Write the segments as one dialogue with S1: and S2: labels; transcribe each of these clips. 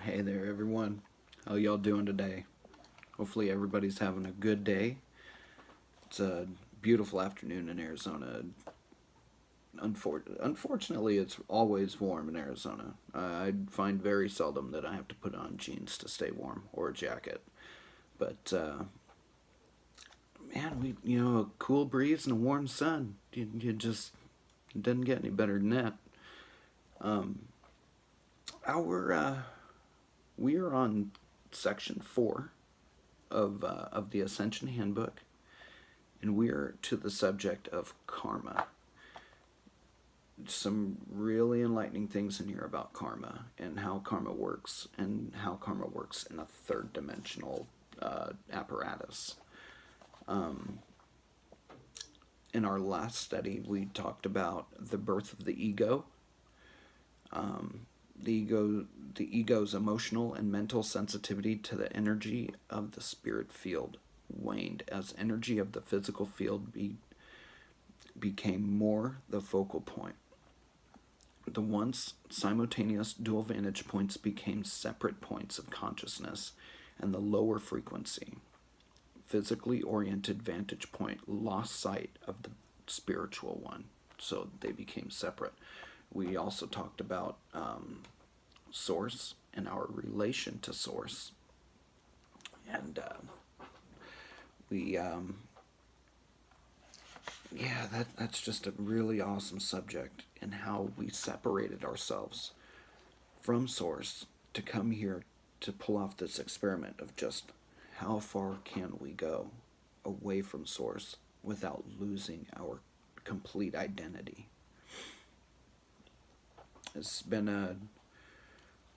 S1: Hey there, everyone. How y'all doing today? Hopefully, everybody's having a good day. It's a beautiful afternoon in Arizona. Unfortunately, it's always warm in Arizona. I find very seldom that I have to put on jeans to stay warm or a jacket. But man, a cool breeze and a warm sun. You just it doesn't get any better than that. Um, our We are on section 4 of the Ascension Handbook, and we're to the subject of karma. Some really enlightening things in here about karma and how karma works, and how karma works in a third dimensional apparatus. In our last study, we talked about the birth of the ego. The ego's emotional and mental sensitivity to the energy of the spirit field waned as energy of the physical field became more the focal point. The once simultaneous dual vantage points became separate points of consciousness, and the lower frequency, physically oriented vantage point lost sight of the spiritual one, so they became separate. We also talked about Source and our relation to Source, and that's just a really awesome subject, and how we separated ourselves from Source to come here to pull off this experiment of just how far can we go away from Source without losing our complete identity. It's been a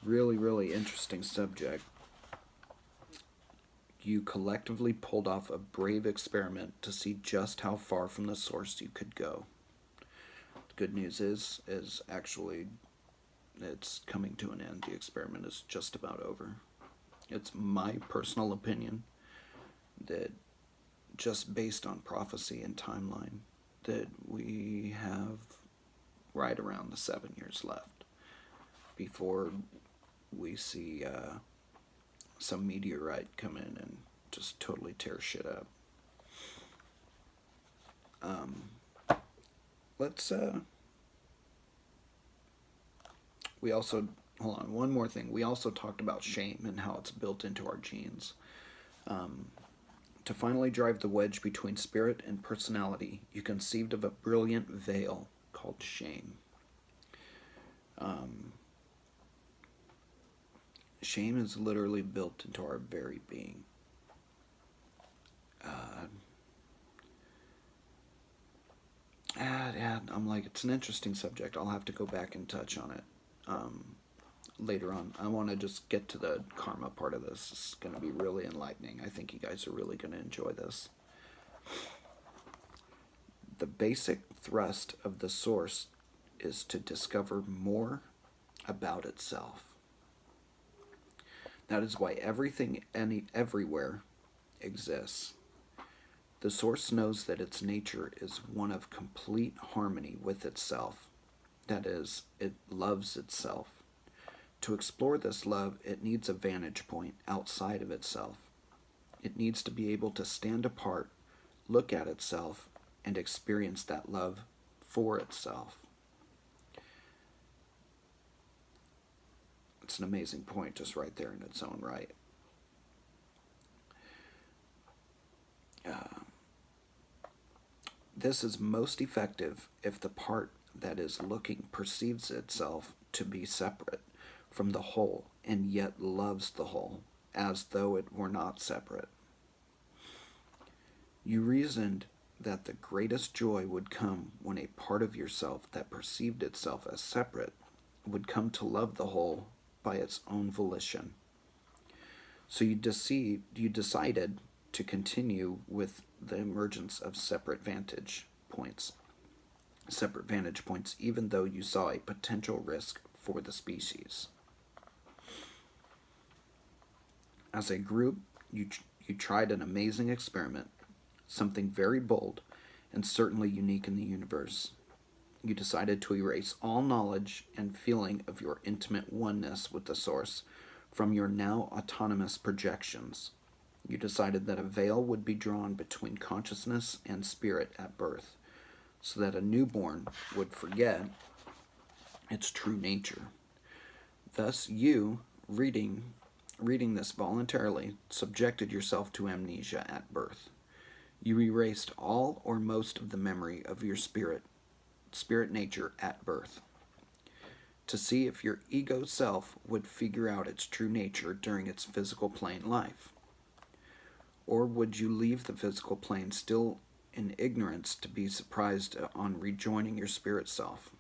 S1: really, really interesting subject. You collectively pulled off a brave experiment to see just how far from the Source you could go. The good news is actually it's coming to an end. The experiment is just about over. It's my personal opinion that, just based on prophecy and timeline, that we have right around the 7 years left before we see some meteorite come in and just totally tear shit up. We also, hold on, one more thing. We also talked about shame and how it's built into our genes. To finally drive the wedge between spirit and personality, you conceived of a brilliant veil called shame. Shame is literally built into our very being. I'm like, it's an interesting subject. I'll have to go back and touch on it later on. I want to just get to the karma part of this. It's going to be really enlightening. I think you guys are really going to enjoy this. The basic thrust of the Source is to discover more about itself. That is why everything everywhere exists. The Source knows that its nature is one of complete harmony with itself. That is, it loves itself. To explore this love, it needs a vantage point outside of itself. It needs to be able to stand apart, look at itself, and experience that love for itself. It's an amazing point just right there in its own right. This is most effective if the part that is looking perceives itself to be separate from the whole, and yet loves the whole as though it were not separate. You reasoned that the greatest joy would come when a part of yourself that perceived itself as separate would come to love the whole by its own volition. So you decided to continue with the emergence of separate vantage points, even though you saw a potential risk for the species. As a group, you tried an amazing experiment, something very bold and certainly unique in the universe. You decided to erase all knowledge and feeling of your intimate oneness with the Source From your now autonomous projections, you decided that a veil would be drawn between consciousness and spirit at birth, so that a newborn would forget its true nature. Thus, you, reading this voluntarily, subjected yourself to amnesia at birth. You erased all or most of the memory of your spirit nature at birth, to see if your ego self would figure out its true nature during its physical plane life. Or would you leave the physical plane still in ignorance to be surprised on rejoining your spirit self?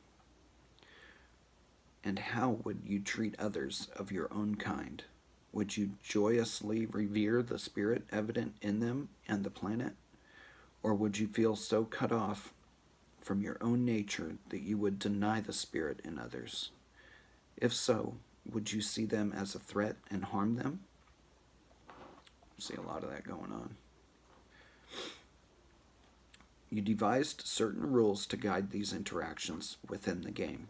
S1: And how would you treat others of your own kind? Would you joyously revere the spirit evident in them and the planet? Or would you feel so cut off from your own nature that you would deny the spirit in others? If so, would you see them as a threat and harm them? See a lot of that going on. You devised certain rules to guide these interactions within the game.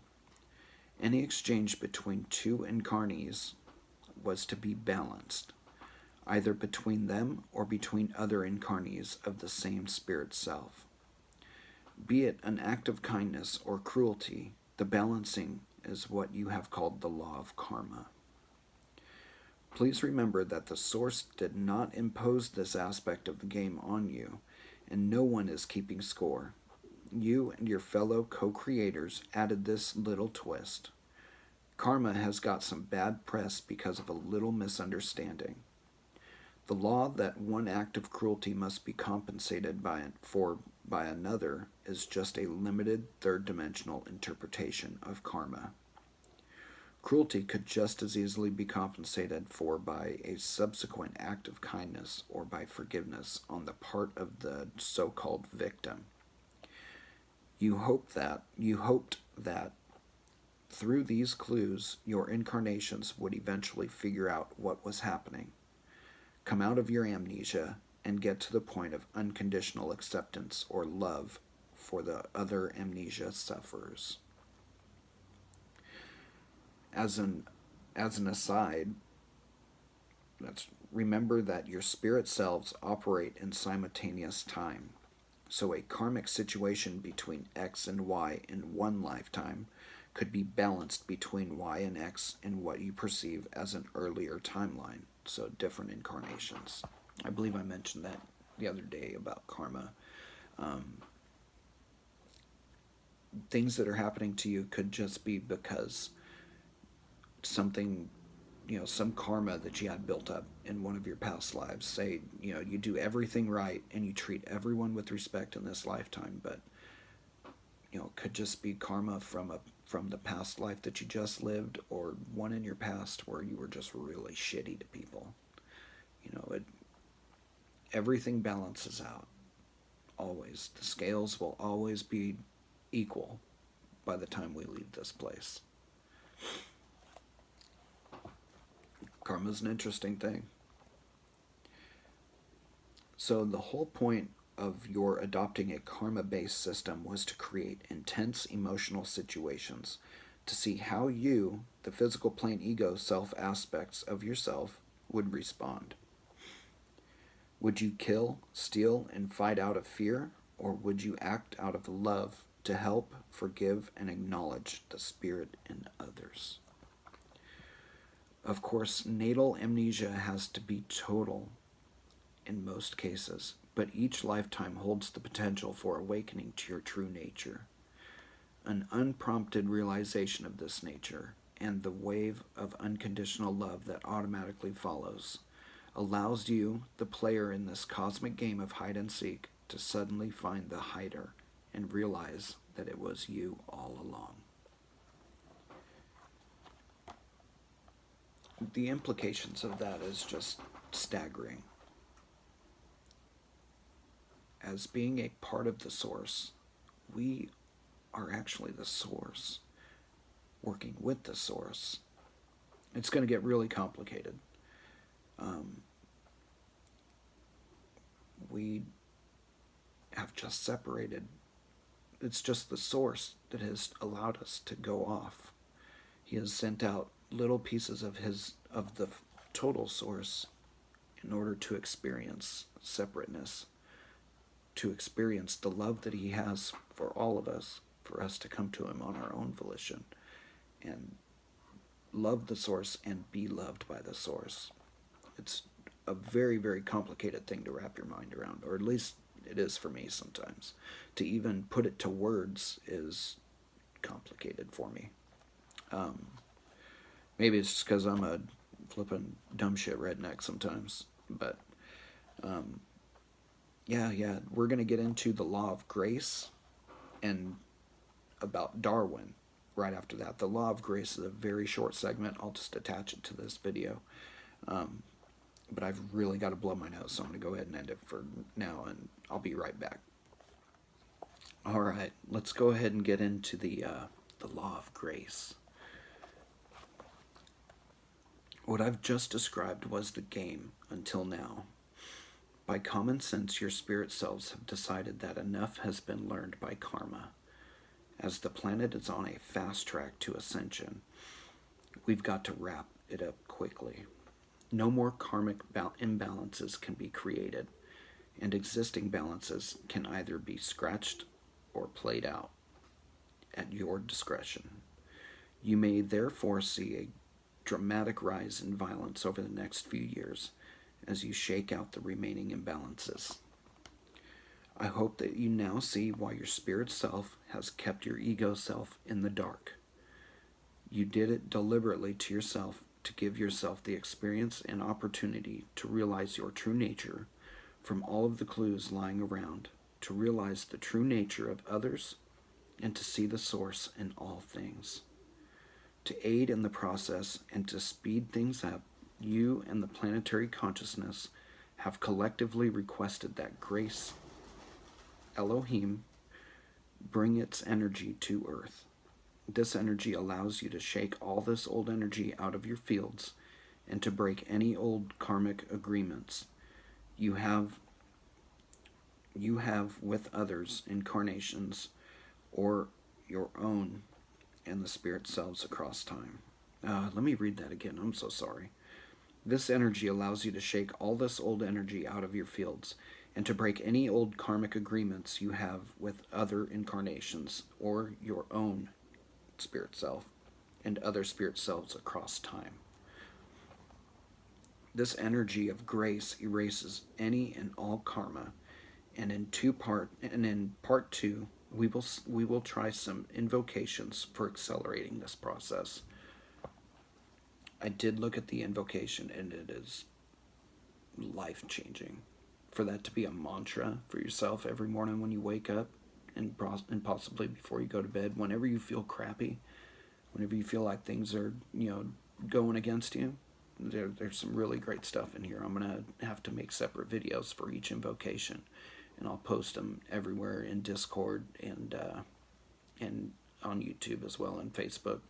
S1: Any exchange between two incarnees was to be balanced, either between them or between other incarnees of the same spirit self. Be it an act of kindness or cruelty, the balancing is what you have called the law of karma. Please remember that the Source did not impose this aspect of the game on you, and no one is keeping score. You and your fellow co-creators added this little twist. Karma has got some bad press because of a little misunderstanding. The law that one act of cruelty must be compensated by another is just a limited third-dimensional interpretation of karma. Cruelty could just as easily be compensated for by a subsequent act of kindness or by forgiveness on the part of the so-called victim. You hoped that through these clues, your incarnations would eventually figure out what was happening, come out of your amnesia, and get to the point of unconditional acceptance or love for the other amnesia sufferers. As an aside, remember that your spirit selves operate in simultaneous time. So a karmic situation between X and Y in one lifetime could be balanced between Y and X in what you perceive as an earlier timeline, so different incarnations. I believe I mentioned that the other day about karma. Things that are happening to you could just be because something, some karma that you had built up in one of your past lives. Say, you do everything right and you treat everyone with respect in this lifetime, but it could just be karma from the past life that you just lived, or one in your past where you were just really shitty to people. Everything balances out. Always. The scales will always be equal by the time we leave this place. Karma's an interesting thing. So the whole point of your adopting a karma-based system was to create intense emotional situations, to see how you, the physical plane ego self aspects of yourself, would respond. Would you kill, steal, and fight out of fear, or would you act out of love to help, forgive, and acknowledge the spirit in others? Of course, natal amnesia has to be total in most cases, but each lifetime holds the potential for awakening to your true nature. An unprompted realization of this nature, and the wave of unconditional love that automatically follows, allows you, the player in this cosmic game of hide and seek, to suddenly find the hider and realize that it was you all along. The implications of that is just staggering. As being a part of the Source, we are actually the Source, working with the Source. It's going to get really complicated. We have just separated. It's just the Source that has allowed us to go off. He has sent out little pieces of the total source in order to experience separateness, to experience the love that he has for all of us, for us to come to him on our own volition and love the source and be loved by the source. It's a very, very complicated thing to wrap your mind around, or at least it is for me sometimes. To even put it to words is complicated for me. Maybe it's just because I'm a flippin' dumb shit redneck sometimes. But, yeah, we're going to get into the law of grace and about Darwin right after that. The law of grace is a very short segment. I'll just attach it to this video. But I've really got to blow my nose, so I'm going to go ahead and end it for now, and I'll be right back. All right, let's go ahead and get into the law of grace. What I've just described was the game until now. By common sense, your spirit selves have decided that enough has been learned by karma. As the planet is on a fast track to ascension, we've got to wrap it up quickly. No more karmic imbalances can be created, and existing balances can either be scratched or played out at your discretion. You may therefore see a dramatic rise in violence over the next few years as you shake out the remaining imbalances. I hope that you now see why your spirit self has kept your ego self in the dark. You did it deliberately to yourself to give yourself the experience and opportunity to realize your true nature from all of the clues lying around, to realize the true nature of others, and to see the source in all things. To aid in the process and to speed things up, you and the planetary consciousness have collectively requested that grace, Elohim, bring its energy to Earth. This energy allows you to shake all this old energy out of your fields and to break any old karmic agreements you have with others' incarnations or your own and the spirit selves across time. Let me read that again. I'm so sorry. This energy allows you to shake all this old energy out of your fields and to break any old karmic agreements you have with other incarnations or your own spirit self and other spirit selves across time. This energy of grace erases any and all karma, and in part 2 we will try some invocations for accelerating this process. I did look at the invocation, and it is life-changing. For that to be a mantra for yourself every morning when you wake up, and possibly before you go to bed, whenever you feel crappy, whenever you feel like things are, going against you, there's some really great stuff in here. I'm going to have to make separate videos for each invocation, and I'll post them everywhere in Discord and on YouTube as well, and Facebook.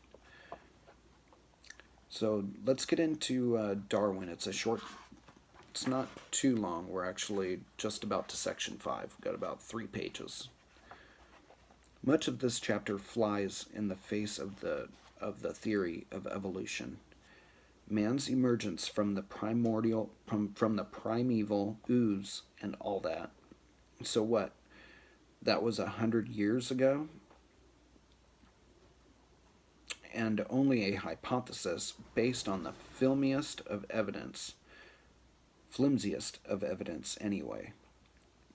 S1: So let's get into Darwin. It's not too long. We're actually just about to section 5. We've got about 3 pages. Much of this chapter flies in the face of the theory of evolution. Man's emergence from the primeval ooze and all that. So what? That was 100 years ago? And only a hypothesis based on the flimsiest of evidence anyway.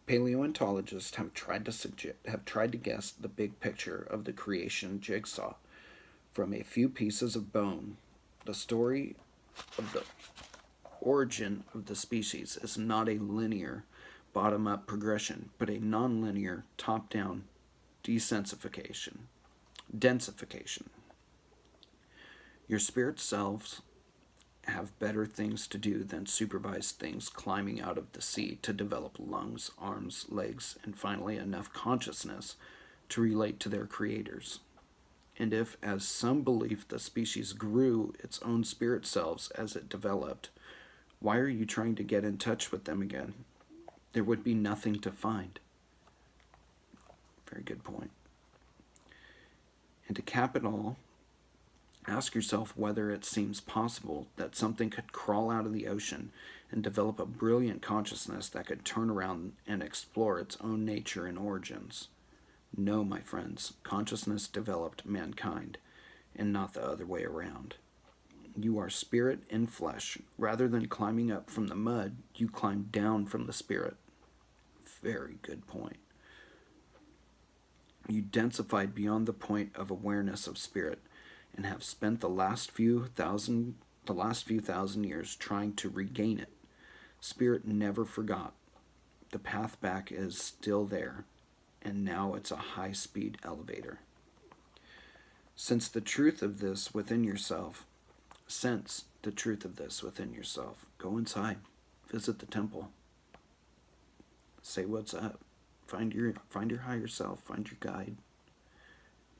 S1: Paleontologists have tried to guess the big picture of the creation jigsaw from a few pieces of bone. The story of the origin of the species is not a linear bottom-up progression, but a non-linear top-down densification. Your spirit selves have better things to do than supervise things climbing out of the sea to develop lungs, arms, legs, and finally enough consciousness to relate to their creators. And if, as some believe, the species grew its own spirit selves as it developed, why are you trying to get in touch with them again? There would be nothing to find. Very good point. And to cap it all, Ask yourself whether it seems possible that something could crawl out of the ocean and develop a brilliant consciousness that could turn around and explore its own nature and origins. No, my friends, consciousness developed mankind, and not the other way around. You are spirit in flesh. Rather than climbing up from the mud, you climb down from the spirit. Very good point. You densified beyond the point of awareness of spirit, and have spent the last few thousand years trying to regain it. Spirit never forgot. The path back is still there, and now it's a high-speed elevator. Sense the truth of this within yourself. Go inside. Visit the temple. Say what's up. Find your higher self. Find your guide.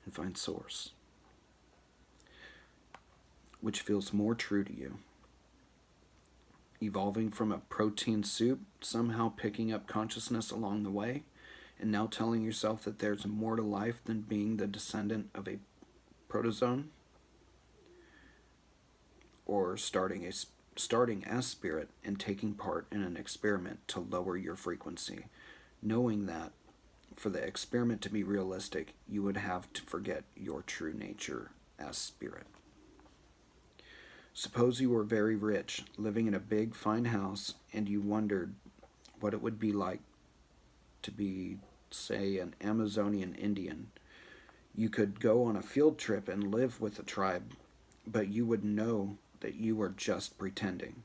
S1: And find source. Which feels more true to you. Evolving from a protein soup, somehow picking up consciousness along the way, and now telling yourself that there's more to life than being the descendant of a protozoan, or starting as spirit and taking part in an experiment to lower your frequency, knowing that for the experiment to be realistic, you would have to forget your true nature as spirit. Suppose you were very rich, living in a big, fine house, and you wondered what it would be like to be, say, an Amazonian Indian. You could go on a field trip and live with a tribe, but you would know that you were just pretending.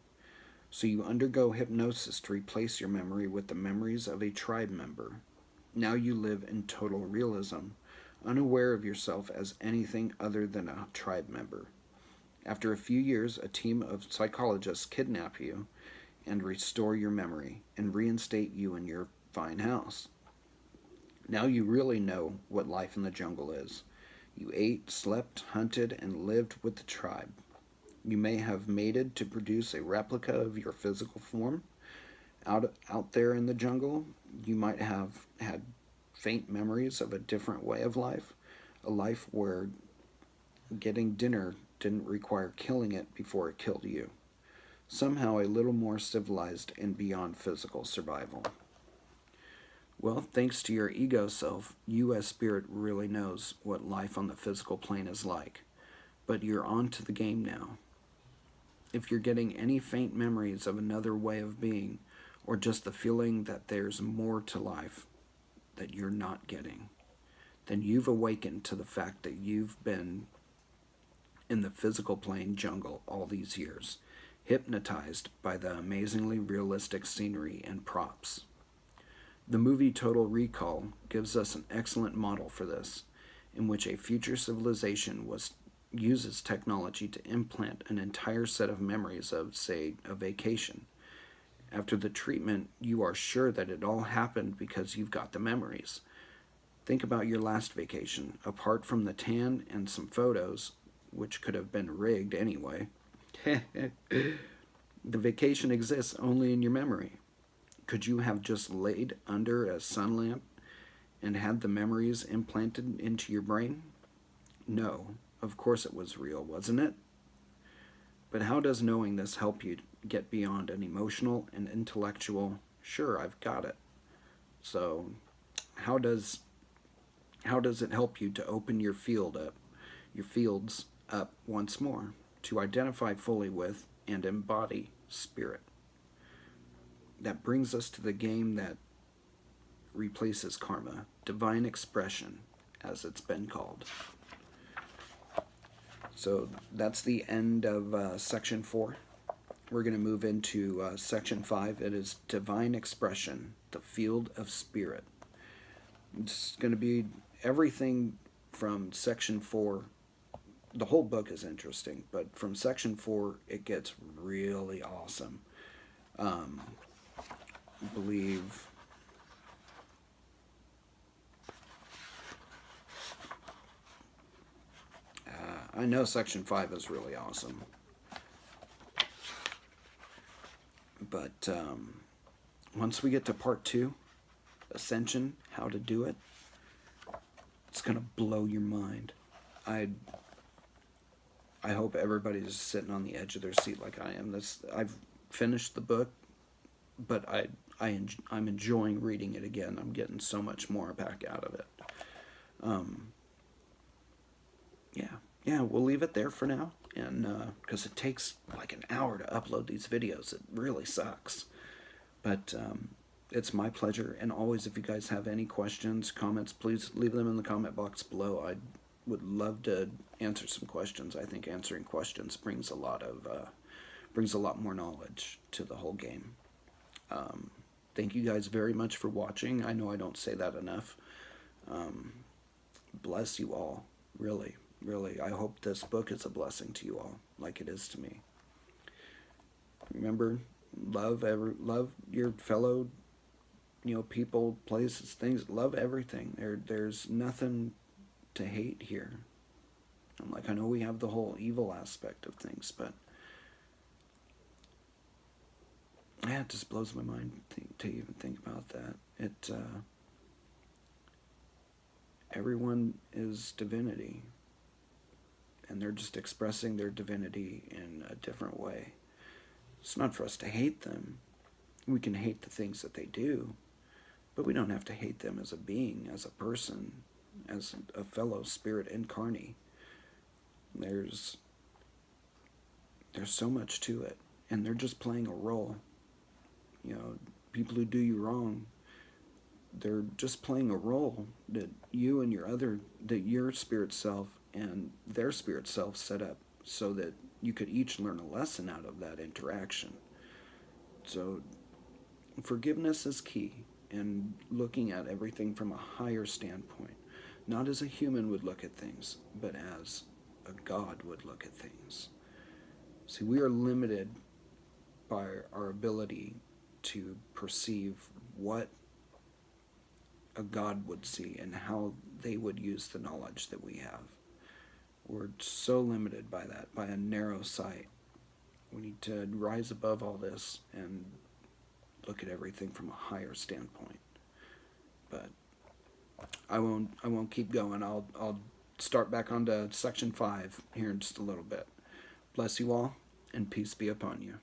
S1: So you undergo hypnosis to replace your memory with the memories of a tribe member. Now you live in total realism, unaware of yourself as anything other than a tribe member. After a few years, a team of psychologists kidnap you and restore your memory and reinstate you in your fine house. Now you really know what life in the jungle is. You ate, slept, hunted, and lived with the tribe. You may have mated to produce a replica of your physical form. Out there in the jungle, you might have had faint memories of a different way of life, a life where getting dinner didn't require killing it before it killed you. Somehow a little more civilized and beyond physical survival. Well, thanks to your ego self, you as spirit really knows what life on the physical plane is like. But you're on to the game now. If you're getting any faint memories of another way of being, or just the feeling that there's more to life that you're not getting, then you've awakened to the fact that you've been in the physical plane jungle all these years, hypnotized by the amazingly realistic scenery and props. The movie Total Recall gives us an excellent model for this, in which a future civilization uses technology to implant an entire set of memories of, say, a vacation. After the treatment, you are sure that it all happened because you've got the memories. Think about your last vacation. Apart from the tan and some photos, which could have been rigged anyway, the vacation exists only in your memory. Could you have just laid under a sun lamp and had the memories implanted into your brain? No, of course it was real, wasn't it? But how does knowing this help you get beyond an emotional and intellectual, sure, I've got it? So, how does it help you to open your fields up once more, to identify fully with and embody spirit? That brings us to the game that replaces karma, divine expression, as it's been called. So that's the end of section 4. We're going to move into section 5. It is divine expression, the field of spirit. It's going to be everything from section 4. The whole book is interesting, but from section 4, it gets really awesome. I believe I know section 5 is really awesome, but once we get to part 2, Ascension, how to do it, it's gonna blow your mind. I hope everybody's sitting on the edge of their seat like I am. I've finished the book, but I'm enjoying reading it again. I'm getting so much more back out of it. Um, yeah, yeah, we'll leave it there for now, and because it takes like an hour to upload these videos, it really sucks. But it's my pleasure, and always, if you guys have any questions, comments, please leave them in the comment box below. I would love to answer some questions. I think answering questions brings a lot more knowledge to the whole game. Thank you guys very much for watching. I know I don't say that enough. Bless you all, really, really. I hope this book is a blessing to you all, like it is to me. Remember, love your fellow, people, places, things. Love everything. There's nothing to hate here. I know we have the whole evil aspect of things, but yeah, it just blows my mind to even think about that. Everyone is divinity, and they're just expressing their divinity in a different way. It's not for us to hate them. We can hate the things that they do, but we don't have to hate them as a being, as a person, as a fellow spirit incarnate. There's so much to it, and they're just playing a role. People who do you wrong, they're just playing a role that you and your spirit self and their spirit self set up so that you could each learn a lesson out of that interaction. So forgiveness is key, and looking at everything from a higher standpoint, not as a human would look at things, but as a God would look at things. See, we are limited by our ability to perceive what a God would see and how they would use the knowledge that we have. We're so limited by that, by a narrow sight. We need to rise above all this and look at everything from a higher standpoint. But I won't keep going. I'll start back onto section 5 here in just a little bit. Bless you all, and peace be upon you.